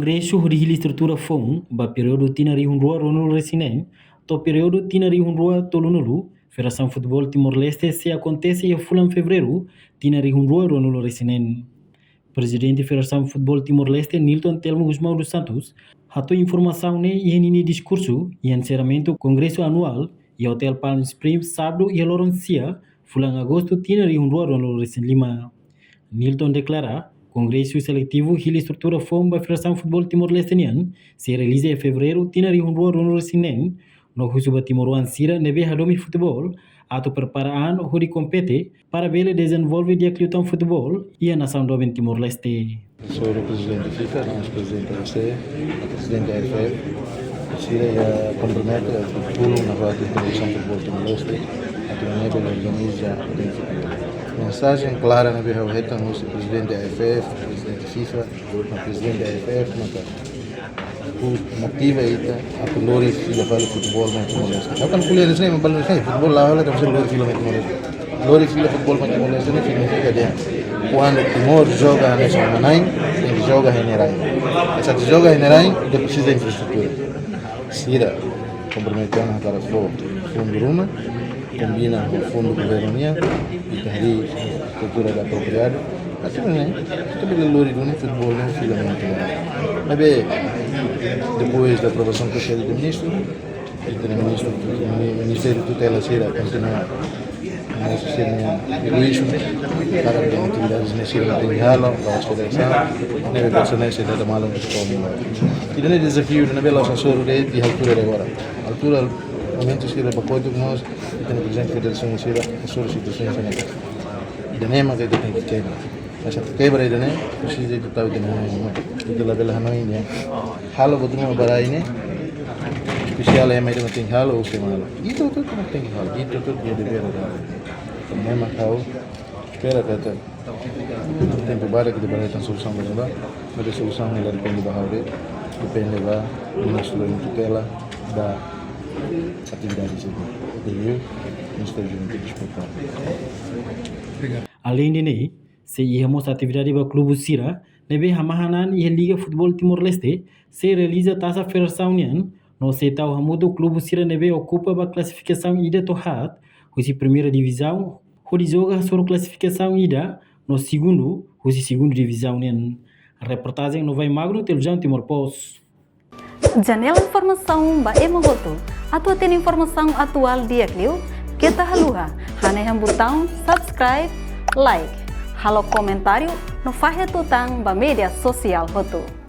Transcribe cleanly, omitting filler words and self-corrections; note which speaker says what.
Speaker 1: Congresso rihili estrutura FOM ba período tina rihunrua ronulu resinem to período tina rihunrua tolunulu Federação Futebol Timor-Leste se acontece em fulam fevereiro tina rihunrua ronulu resinem. Presidente da Federação Futebol Timor-Leste Nilton Telmo Guzmão dos Santos hatou informação ne e nini discurso e encerramento Congresso Anual e Hotel Palm Springs sábado e Lorencia fulang agosto tina rihunrua ronulu resin 5. Nilton declara Congresso Seletivo Hili Estrutura FOM da Federação Futebol Timor-Leste se realiza em fevereiro tina rihunrua ronulu resinem no Husuba Timoruan Sira neve hadomi futebol ato preparaan hori compete para vele desenvolve dia Cliuton Futebol e a nação do Timor-Leste.
Speaker 2: Sou o presidente da FIFA, nós presidente da OCE, presidente da FF, Sira compromete a futuro na roda de televisão Futebol Timor-Leste, a que não organiza a mensagem clara na beira reta no presidente da FF, presidente da FIFA, no presidente da FF, o motivo aí a pelori fila para o futebol mais Timor-Leste. Eu quando colher isso nem balão nem futebol lá ela tem que ser lori fila mais Timor-Leste. Lori fila futebol mais Timor-Leste não significa de quando Timor joga nessa manhã tem que jogar general. Essa joga general de precisa de infraestrutura. Sira comprometendo para o fundo Ruma, combina com o fundo governial e tem a estrutura da propriedade. Assim não é? Também o lori do futebol não fila mais Timor-Leste. Mas bem, depois da aprovação do Conselho do Ministro, o Ministério Tutela Sira continua a sistema egoísmo para as atividades nesse material, para a federação, neve personagem da malam como. E daí desafio na bela assessor de altura agora. Altura momento Sira pacote nós temos presente federação Sira assessor situações nessa. E daí mas tem que quebrar. Mas a quebra ainda né precisa de tal de não de lá bela não ainda. Halo betul mabarai ini spesial yang macam ting halo o semana. Itu tuh como ting halo. Itu tuh dia de ver agora. Memang kau espera kata. Tempo bara que de bara tan solução melhor. Mas a solução ela depende da hora. Depende da ministro da tutela da atividade civil. E Ministério de Desporto.
Speaker 1: Além de se íamos atividade do Clube Sira, neve hamahanan e Liga Futebol Timor-Leste se realiza taça Federação União, no setau hamudo Clube Sira neve ocupa a classificação ida tohat, hoje primeira divisão, hoje joga sobre classificação ida, no segundo, hoje segunda divisão União. A reportagem no Vai Magro, televisão Timor Post.
Speaker 3: Janela informação ba emogoto, atau tem informação atual dia Clio, kita haluha, haneham botão subscribe, like. Halo comentário no Fahia Tutang ba media sosial hotu.